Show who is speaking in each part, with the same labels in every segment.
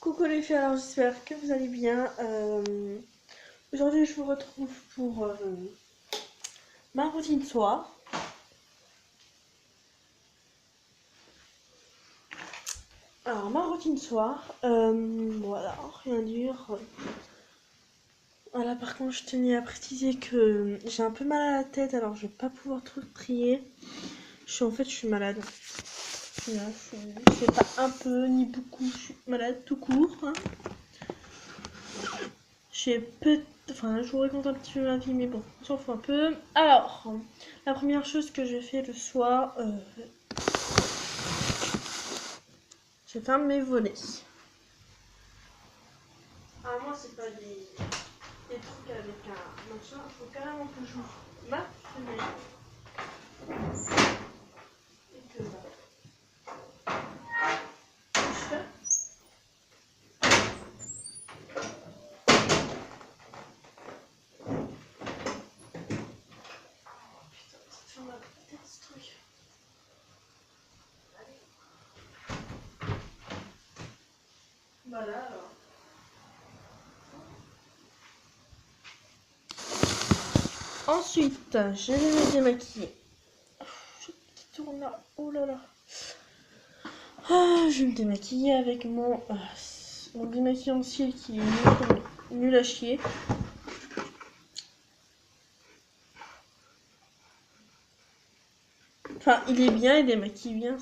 Speaker 1: Coucou les filles, alors j'espère que vous allez bien. Aujourd'hui je vous retrouve pour ma routine soir. Alors ma routine soir, voilà, rien dur. Voilà, par contre je tenais à préciser que j'ai un peu mal à la tête, alors je vais pas pouvoir trop trier. Je suis malade. Voilà, c'est pas un peu ni beaucoup, je suis malade tout court. Hein. Je vous raconte un petit peu ma vie, mais bon, on s'en fout un peu. Alors, la première chose que je fais le soir, je ferme mes volets. Ah, moi, c'est pas des trucs avec un machin, il faut carrément que j'ouvre ma fenêtre. Et que là, je fais. Putain, ça fait mal à la tête ce truc. Voilà, alors. Ensuite, je vais me démaquiller. Qui tourne là, oh là là. Je vais me démaquiller avec mon démaquillant cils qui est nul à chier. Enfin, il est bien, il démaquille bien.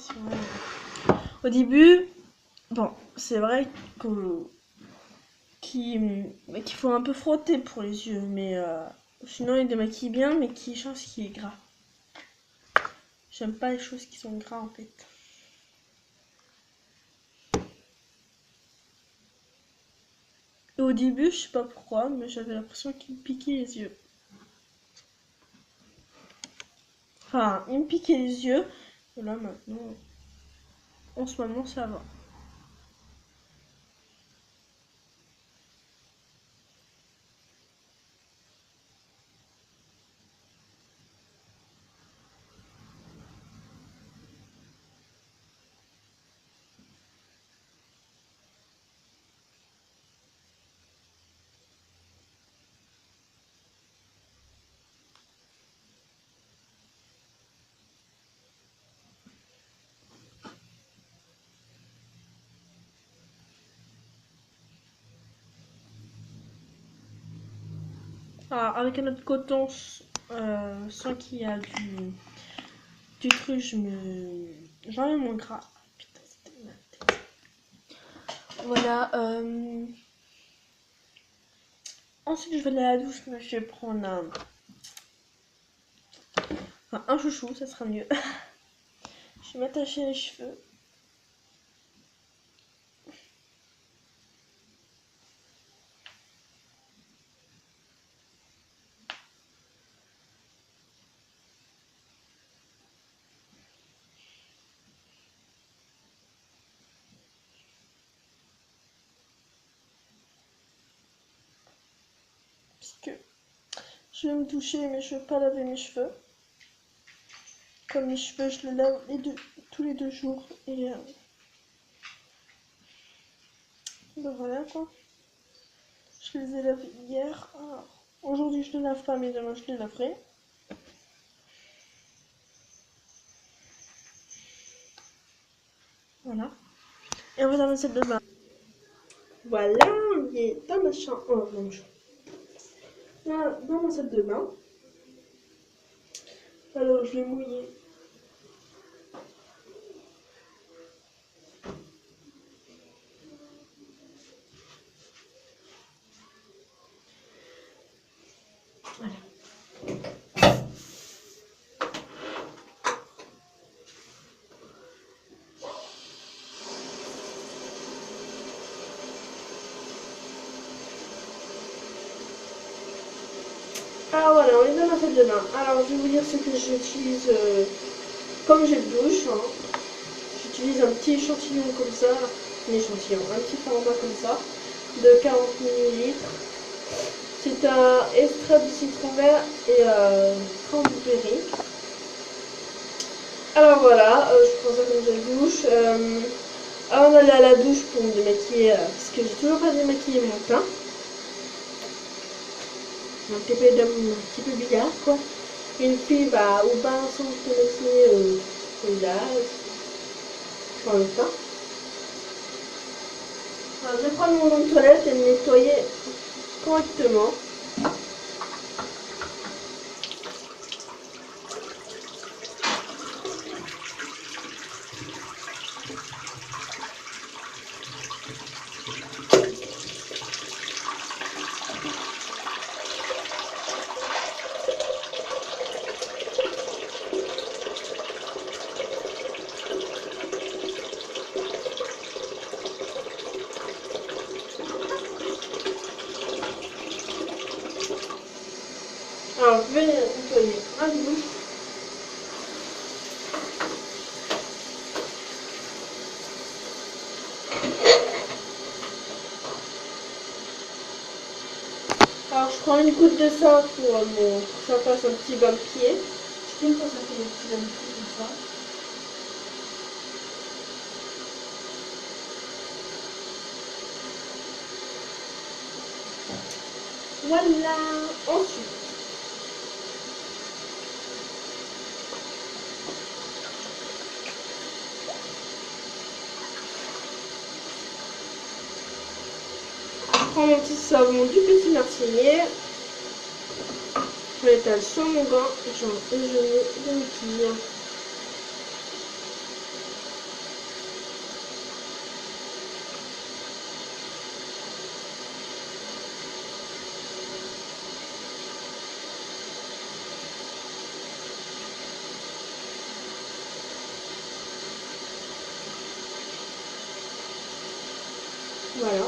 Speaker 1: Au début, bon, c'est vrai qu'il faut un peu frotter pour les yeux, mais sinon il démaquille bien, mais qui change ce qui est gras. J'aime pas les choses qui sont gras en fait. Et au début, je sais pas pourquoi, mais j'avais l'impression qu'il me piquait les yeux. Enfin, il me piquait les yeux. Et là maintenant, en ce moment, ça va. Alors, avec un autre coton sans qu'il y a du truc, j'enlève mon gras. Putain, c'était ma tête. Voilà. Ensuite, je vais aller à la douche, mais je vais prendre un chouchou, ça sera mieux. Je vais m'attacher les cheveux. Parce que je vais me toucher, mais je ne veux pas laver mes cheveux. Comme mes cheveux, je les lave tous les 2 jours. Et ben voilà quoi. Je les ai lavés hier. Aujourd'hui, je ne les lave pas, mais demain, je les laverai. Voilà. Et on va dans ma salle de bain. Voilà, on y est dans ma chambre. Oh, non, dans ma salle de bain. Alors, je vais mouiller. Voilà. Alors voilà, on est dans ma salle de bain. Alors, je vais vous dire ce que j'utilise comme j'ai de douche. Hein. J'utilise un petit échantillon comme ça. Un petit format comme ça. De 40 ml. C'est un extrait de citron vert et cranberry. Alors voilà, je prends ça comme gel douche. Avant d'aller à la douche pour me démaquiller, parce que j'ai toujours pas démaquillé mon teint. Un petit peu bizarre quoi. Une fille va au bain sans se démaquiller son visage, sans le teint. Alors, je vais prendre mon eau de toilette et le nettoyer correctement. Alors, je vais nettoyer ma douche. Alors, je prends une goutte de ça pour que ça fasse un petit bain de pied. Je sais quand ça fait des petits bains de pied comme ça. Voilà. Ensuite, je prends mon petit savon du Petit Martinier. Je l'étale sur mon gant et je me maquille. Voilà.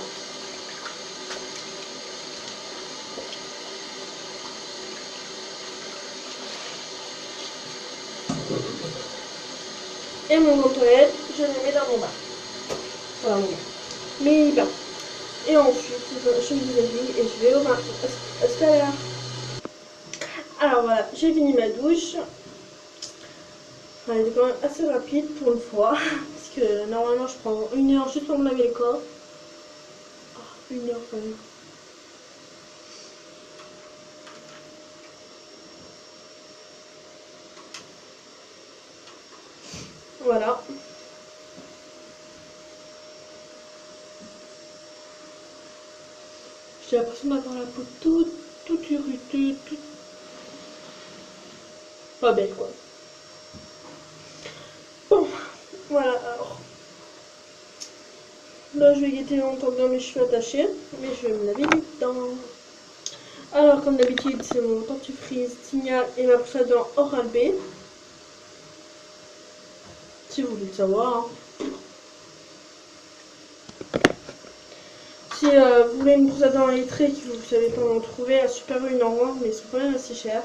Speaker 1: Et mon gant de toilette, je le mets dans mon bain. Voilà mon bain. Mais bain. Et ensuite, je me déshabille et je vais au bain. À tout à l'heure. Alors voilà, j'ai fini ma douche. Elle est quand même assez rapide pour une fois. Parce que normalement, je prends 1 heure juste pour me laver le corps. Oh, 1 heure quand même. Voilà. J'ai l'impression d'avoir la peau toute irritée, toute pas belle quoi. Bon, voilà alors. Là je vais guetter longtemps dans mes cheveux attachés, mais je vais me laver les dents. Alors comme d'habitude c'est mon dentifrice Signal et ma brosse à dents Oral-B. Si vous voulez le savoir. Hein. Si vous voulez une brosse à dents électrique, vous ne savez pas en trouver à Super U en vente, mais ils sont quand même assez chers.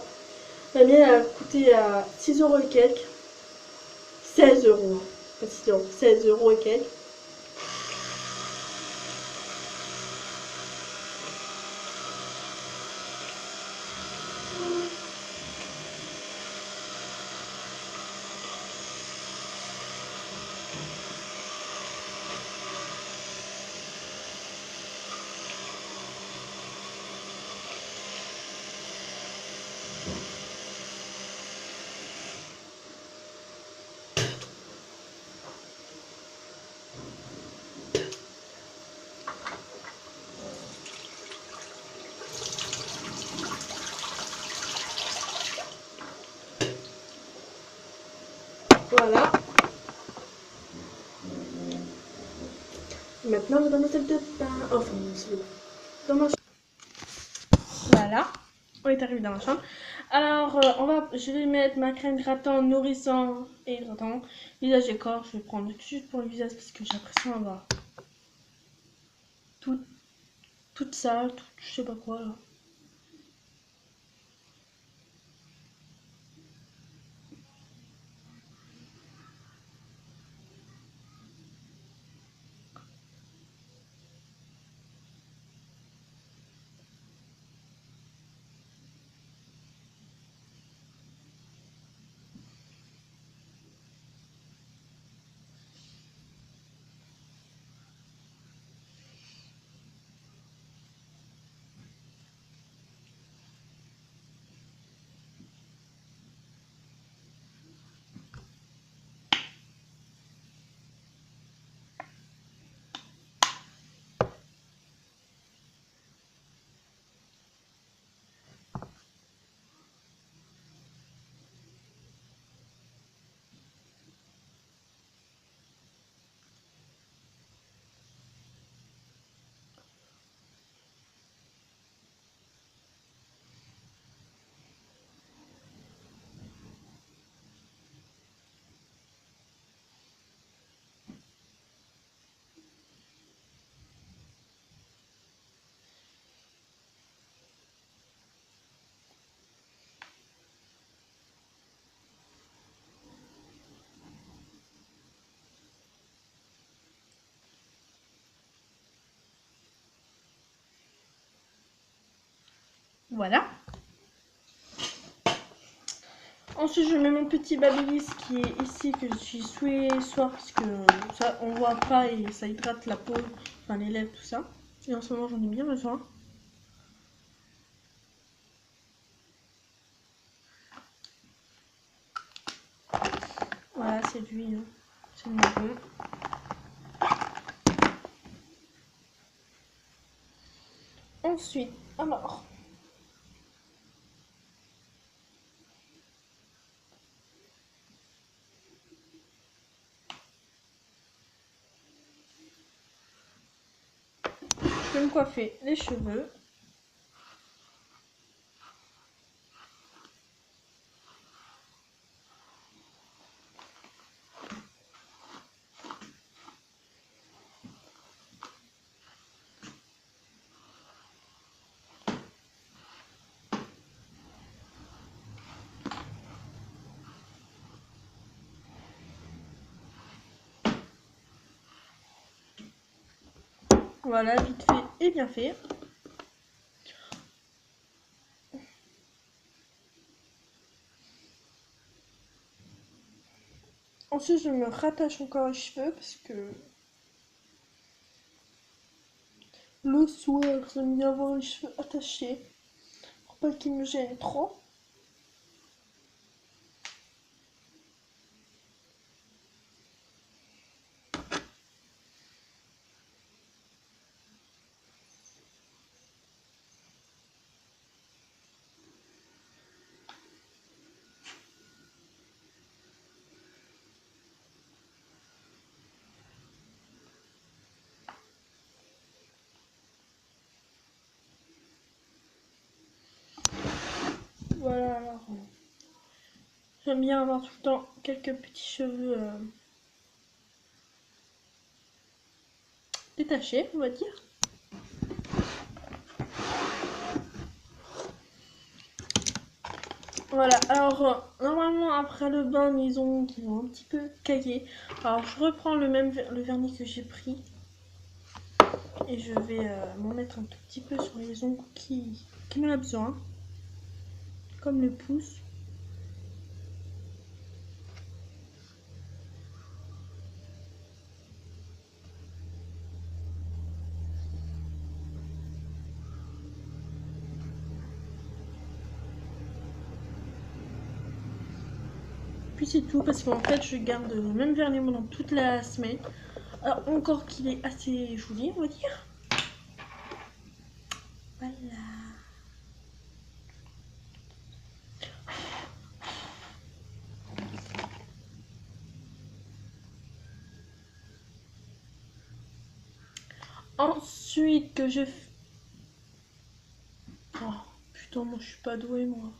Speaker 1: La mienne elle a coûté à 6 € et quelques. 16 €. Pas 6 €, 16 € et quelques. Voilà. Maintenant, on est dans ma salle de bain. Enfin, dans ma chambre. Voilà. On est arrivé dans la chambre. Alors, je vais mettre ma crème hydratante, nourrissant et hydratant. Visage et corps, je vais prendre juste pour le visage parce que j'ai l'impression d'avoir toute ça, je sais pas quoi là. Voilà. Ensuite, je mets mon petit babyliss qui est ici, que je suis tous les soirs parce que ça, on voit pas et ça hydrate la peau, enfin les lèvres, tout ça. Et en ce moment, j'en ai bien besoin. Voilà, c'est lui, hein. C'est le bon. Ensuite, alors... je vais me coiffer les cheveux. Voilà, vite fait et bien fait. Ensuite, je me rattache encore les cheveux parce que le soir, j'aime bien avoir les cheveux attachés pour pas qu'ils me gênent trop. Voilà, alors j'aime bien avoir tout le temps quelques petits cheveux détachés, on va dire. Voilà, alors normalement après le bain, mes ongles qui vont un petit peu cailler. Alors je reprends le vernis que j'ai pris et je vais m'en mettre un tout petit peu sur les ongles qui en a besoin, comme le pouce. Puis c'est tout, parce qu'en fait je garde le même vernis pendant toute la semaine. Alors encore qu'il est assez joli, on va dire. Voilà. Ensuite que je... Oh putain, moi je suis pas douée moi.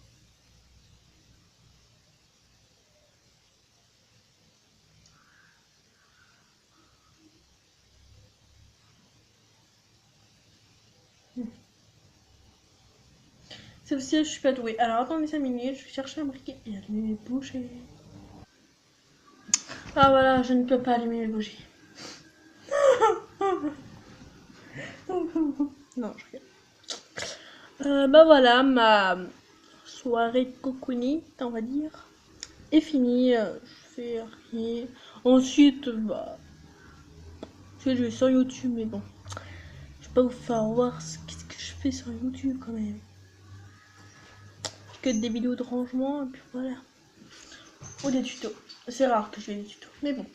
Speaker 1: C'est aussi, je suis pas douée. Alors attendez 5 minutes, je vais chercher un briquet et allumer mes bougies. Ah voilà, je ne peux pas allumer mes bougies. Non, je regarde. Bah voilà, ma soirée cocooning, on va dire, est finie. Je fais rien. Ensuite, bah, je vais jouer sur YouTube, mais bon, je vais pas vous faire voir ce que je fais sur YouTube quand même. Que des vidéos de rangement, et puis voilà. Ou des tutos. C'est rare que je fais des tutos, mais bon.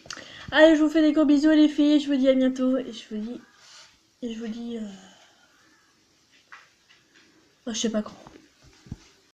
Speaker 1: Allez, je vous fais des gros bisous les filles, je vous dis à bientôt, et je vous dis... je sais pas quand.